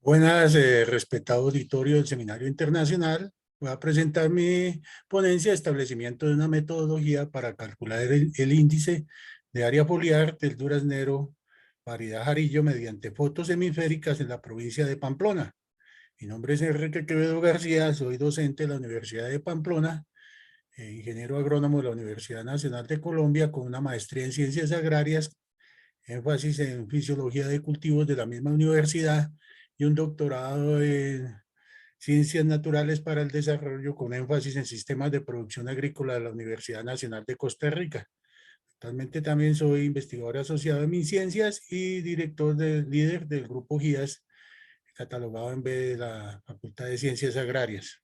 Buenas, respetado auditorio del Seminario Internacional. Voy a presentar mi ponencia de establecimiento de una metodología para calcular el índice de área foliar del duraznero variedad Jarillo mediante fotos hemisféricas en la provincia de Pamplona. Mi nombre es Enrique Quevedo García, soy docente de la Universidad de Pamplona, ingeniero agrónomo de la Universidad Nacional de Colombia con una maestría en Ciencias Agrarias, énfasis en Fisiología de Cultivos de la misma universidad y un doctorado en Ciencias Naturales para el Desarrollo con énfasis en Sistemas de Producción Agrícola de la Universidad Nacional de Costa Rica. Actualmente también soy investigador asociado en MinCiencias y líder del grupo GIAS, catalogado en B de la Facultad de Ciencias Agrarias.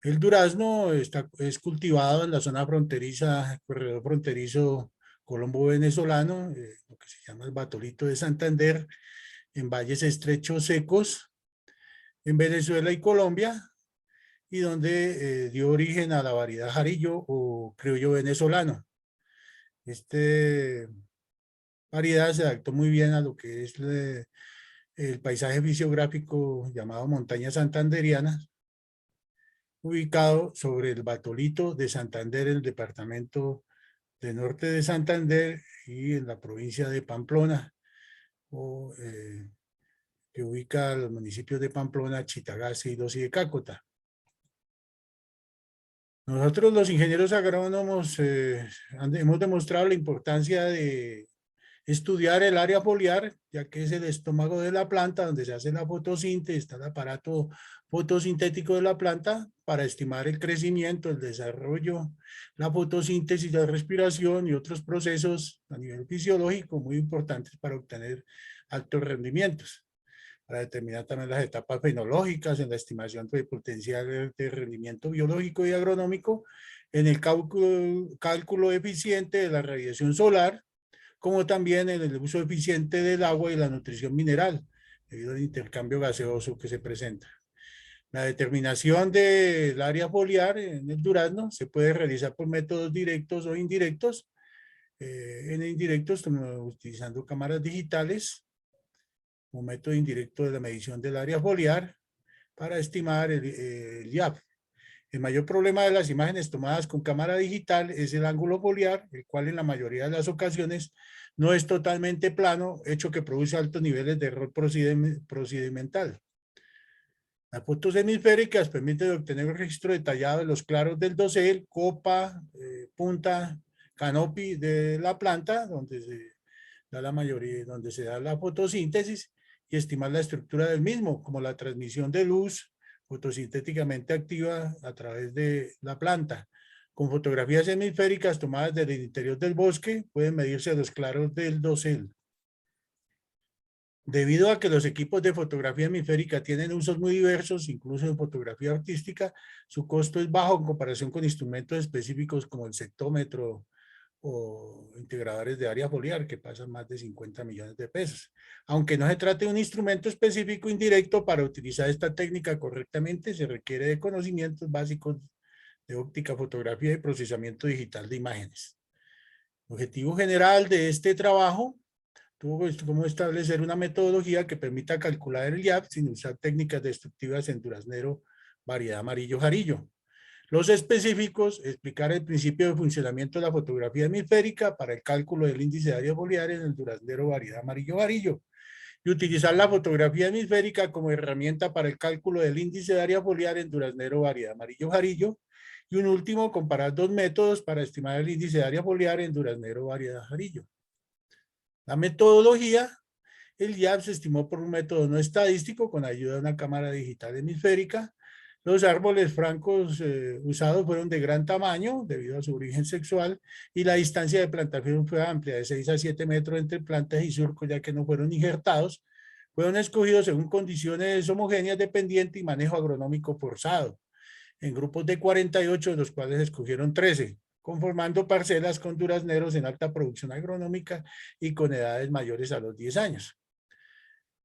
El durazno es cultivado en la zona fronteriza, corredor fronterizo colombo-venezolano, lo que se llama el Batolito de Santander, en valles estrechos secos, en Venezuela y Colombia, y donde dio origen a la variedad Jarillo o criollo venezolano. Esta variedad se adaptó muy bien a lo que es el paisaje fisiográfico llamado montañas santanderianas, ubicado sobre el Batolito de Santander, el departamento de norte de Santander y en la provincia de Pamplona, que ubica los municipios de Pamplona, Chitagase, Ilos y de Cácota. Nosotros los ingenieros agrónomos hemos demostrado la importancia de estudiar el área foliar, ya que es el estómago de la planta donde se hace la fotosíntesis, está el aparato fotosintético de la planta para estimar el crecimiento, el desarrollo, la fotosíntesis, la respiración y otros procesos a nivel fisiológico muy importantes para obtener altos rendimientos. Para determinar también las etapas fenológicas en la estimación del potencial de rendimiento biológico y agronómico, en el cálculo eficiente de la radiación solar, como también en el uso eficiente del agua y la nutrición mineral, debido al intercambio gaseoso que se presenta. La determinación del área foliar en el durazno se puede realizar por métodos directos o indirectos. En indirectos, utilizando cámaras digitales, un método indirecto de la medición del área foliar para estimar el IAF. El mayor problema de las imágenes tomadas con cámara digital es el ángulo foliar, el cual en la mayoría de las ocasiones no es totalmente plano, hecho que produce altos niveles de error procedimental. Las fotos hemisféricas permiten obtener un registro detallado de los claros del dosel, copa, punta, canopy de la planta, donde se da la mayoría, donde se da la fotosíntesis, y estimar la estructura del mismo, como la transmisión de luz fotosintéticamente activa a través de la planta. Con fotografías hemisféricas tomadas desde el interior del bosque, pueden medirse los claros del dosel. Debido a que los equipos de fotografía hemisférica tienen usos muy diversos, incluso en fotografía artística, su costo es bajo en comparación con instrumentos específicos como el sectómetro o integradores de área foliar, que pasan más de 50 millones de pesos. Aunque no se trate de un instrumento específico indirecto, para utilizar esta técnica correctamente se requiere de conocimientos básicos de óptica, fotografía y procesamiento digital de imágenes. El objetivo general de este trabajo tuvo como establecer una metodología que permita calcular el IAP sin usar técnicas destructivas en duraznero variedad amarillo jarillo. Los específicos, explicar el principio de funcionamiento de la fotografía hemisférica para el cálculo del índice de área foliar en el duraznero variedad amarillo jarillo y utilizar la fotografía hemisférica como herramienta para el cálculo del índice de área foliar en duraznero variedad amarillo jarillo. Y un último, comparar dos métodos para estimar el índice de área foliar en duraznero variedad jarillo. La metodología, el IAP se estimó por un método no estadístico con ayuda de una cámara digital hemisférica. Los árboles francos usados fueron de gran tamaño debido a su origen sexual y la distancia de plantación fue amplia, de 6 a 7 metros entre plantas y surcos, ya que no fueron injertados. Fueron escogidos según condiciones homogéneas de pendiente y manejo agronómico forzado, en grupos de 48, de los cuales escogieron 13, conformando parcelas con durazneros en alta producción agronómica y con edades mayores a los 10 años.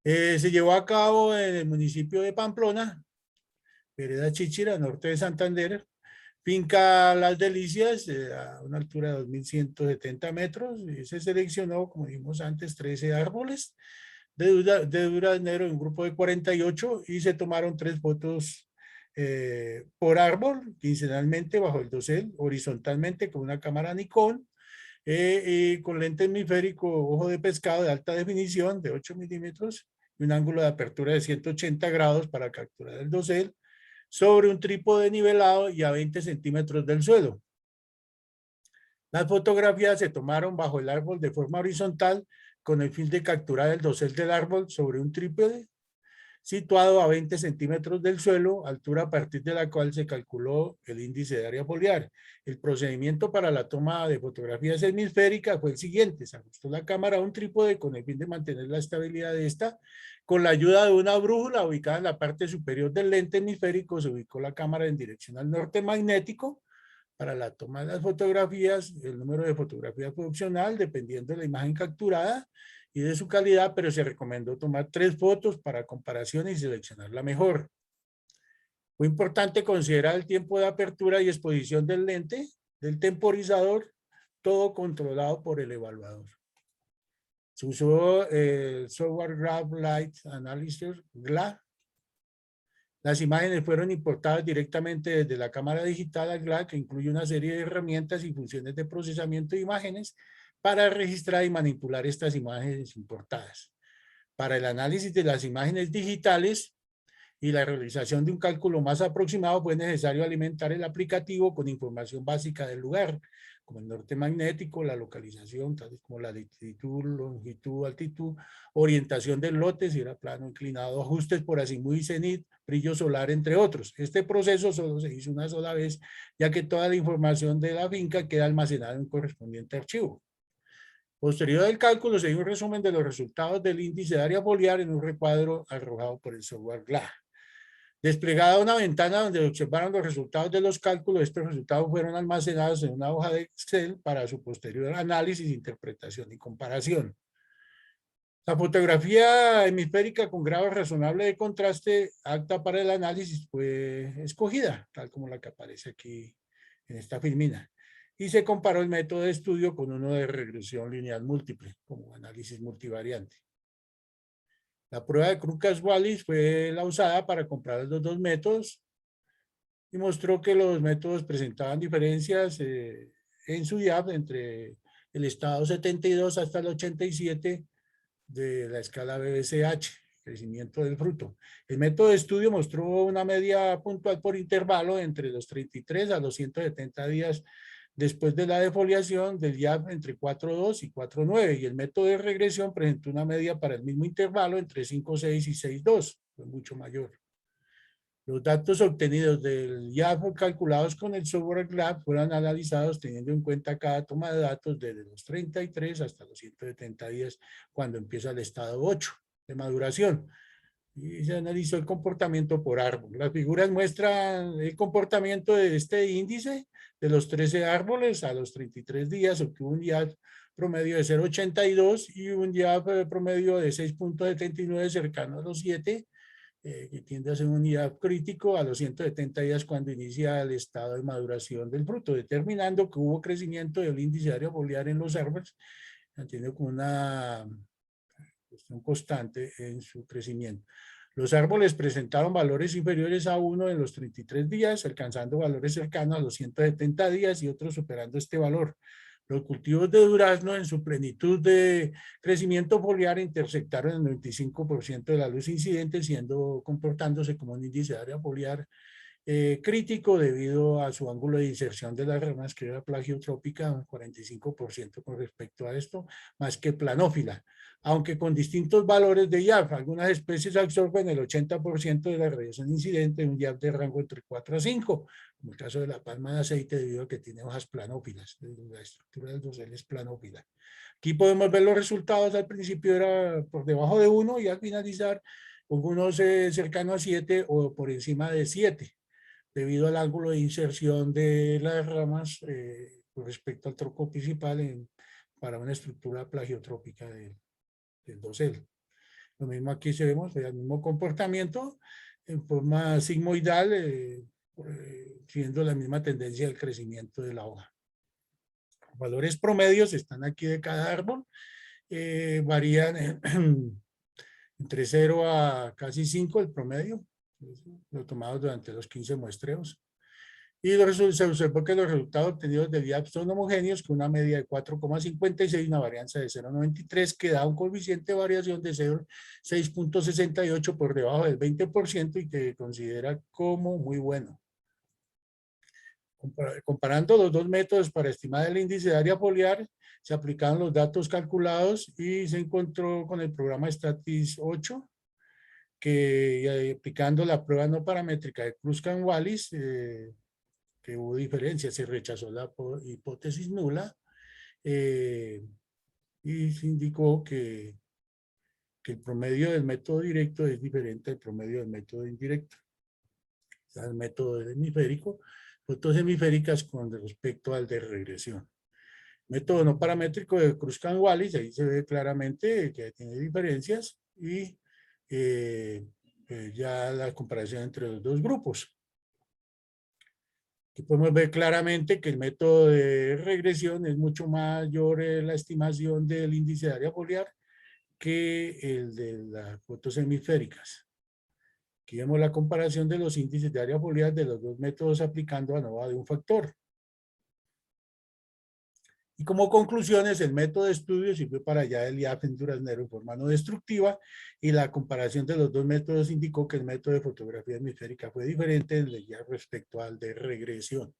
Se llevó a cabo en el municipio de Pamplona, vereda Chíchira, norte de Santander, finca Las Delicias, a una altura de 2.170 metros. Y se seleccionó, como dijimos antes, 13 árboles de duraznero en un grupo de 48 y se tomaron 3 fotos por árbol, quincenalmente bajo el dosel, horizontalmente con una cámara Nikon y con lente hemisférico ojo de pescado de alta definición de 8 milímetros y un ángulo de apertura de 180 grados para capturar el dosel sobre un trípode nivelado y a 20 centímetros del suelo. Las fotografías se tomaron bajo el árbol de forma horizontal con el fin de capturar el dosel del árbol sobre un trípode situado a 20 centímetros del suelo, altura a partir de la cual se calculó el índice de área foliar. El procedimiento para la toma de fotografías hemisféricas fue el siguiente: se ajustó la cámara a un trípode con el fin de mantener la estabilidad de esta. Con la ayuda de una brújula ubicada en la parte superior del lente hemisférico, se ubicó la cámara en dirección al norte magnético. Para la toma de las fotografías, el número de fotografías fue opcional dependiendo de la imagen capturada y de su calidad, pero se recomendó tomar 3 fotos para comparación y seleccionar la mejor. Fue importante considerar el tiempo de apertura y exposición del lente, del temporizador, todo controlado por el evaluador. Se usó el software Graph Light Analyzer, GLA. Las imágenes fueron importadas directamente desde la cámara digital al GLA, que incluye una serie de herramientas y funciones de procesamiento de imágenes para registrar y manipular estas imágenes importadas. Para el análisis de las imágenes digitales y la realización de un cálculo más aproximado fue necesario alimentar el aplicativo con información básica del lugar, como el norte magnético, la localización, tales como la latitud, longitud, altitud, orientación del lote, si era plano, inclinado, ajustes por azimut y cenit, brillo solar, entre otros. Este proceso solo se hizo una sola vez, ya que toda la información de la finca queda almacenada en un correspondiente archivo. Posterior al cálculo se dio un resumen de los resultados del índice de área foliar en un recuadro arrojado por el software GLA. Desplegada una ventana donde observaron los resultados de los cálculos, estos resultados fueron almacenados en una hoja de Excel para su posterior análisis, interpretación y comparación. La fotografía hemisférica con grado razonable de contraste apta para el análisis fue escogida, tal como la que aparece aquí en esta filmina. Y se comparó el método de estudio con uno de regresión lineal múltiple, como análisis multivariante. La prueba de Lucas-Wallis fue la usada para comparar los dos métodos y mostró que los métodos presentaban diferencias en su IAP entre el estado 72 hasta el 87 de la escala BBCH, crecimiento del fruto. El método de estudio mostró una media puntual por intervalo entre los 33 a los 170 días después de la defoliación del IAP entre 4.2 y 4.9, y el método de regresión presentó una media para el mismo intervalo entre 5.6 y 6.2, fue mucho mayor. Los datos obtenidos del IAP calculados con el software GLA fueron analizados teniendo en cuenta cada toma de datos desde los 33 hasta los 170 días cuando empieza el estado 8 de maduración. Y se analizó el comportamiento por árbol. Las figuras muestran el comportamiento de este índice de los 13 árboles a los 33 días, obtuvo un IAP promedio de 0.82 y un IAP promedio de 6.79 cercano a los 7, que tiende a ser un IAP crítico a los 170 días cuando inicia el estado de maduración del fruto, determinando que hubo crecimiento del índice de área foliar en los árboles, manteniendo como una cuestión constante en su crecimiento. Los árboles presentaron valores inferiores a 1 en los 33 días, alcanzando valores cercanos a los 170 días y otros superando este valor. Los cultivos de durazno en su plenitud de crecimiento foliar intersectaron el 95% de la luz incidente, comportándose como un índice de área foliar crítico debido a su ángulo de inserción de las ramas, que era plagiotrópica, un 45% con respecto a esto, más que planófila, aunque con distintos valores de IAP. Algunas especies absorben el 80% de la radiación incidente en un IAP de rango entre 4 a 5, como el caso de la palma de aceite debido a que tiene hojas planófilas, la estructura del dosel es planófila. Aquí podemos ver los resultados. Al principio era por debajo de 1 y al finalizar algunos cercanos a 7 o por encima de 7, debido al ángulo de inserción de las ramas con respecto al tronco principal para una estructura plagiotrópica del dosel. Lo mismo aquí vemos el mismo comportamiento en forma sigmoidal, siguiendo la misma tendencia del crecimiento de la hoja. Los valores promedios están aquí de cada árbol, varían entre 0 a casi 5 el promedio, lo tomado durante los 15 muestreos. Y se observó que los resultados obtenidos de VIAP son homogéneos con una media de 4,56 y una varianza de 0,93 que da un coeficiente de variación de 6,68 por debajo del 20% y que considera como muy bueno. Comparando los dos métodos para estimar el índice de área foliar, se aplicaron los datos calculados y se encontró con el programa Stratis 8 que aplicando la prueba no paramétrica de Kruskan-Wallis, que hubo diferencias, se rechazó la hipótesis nula y se indicó que el promedio del método directo es diferente al promedio del método indirecto. O sea, el método hemisférico, fotos hemisféricas con respecto al de regresión. Método no paramétrico de Kruskan-Wallis, ahí se ve claramente que tiene diferencias y ya la comparación entre los dos grupos. Aquí podemos ver claramente que el método de regresión es mucho mayor la estimación del índice de área foliar que el de las fotos hemisféricas. Aquí vemos la comparación de los índices de área foliar de los dos métodos aplicando ANOVA de un factor. Y como conclusiones, el método de estudio sirvió para hallar el IAF en duraznero en forma no destructiva y la comparación de los dos métodos indicó que el método de fotografía hemisférica fue diferente en el IAF respecto al de regresión.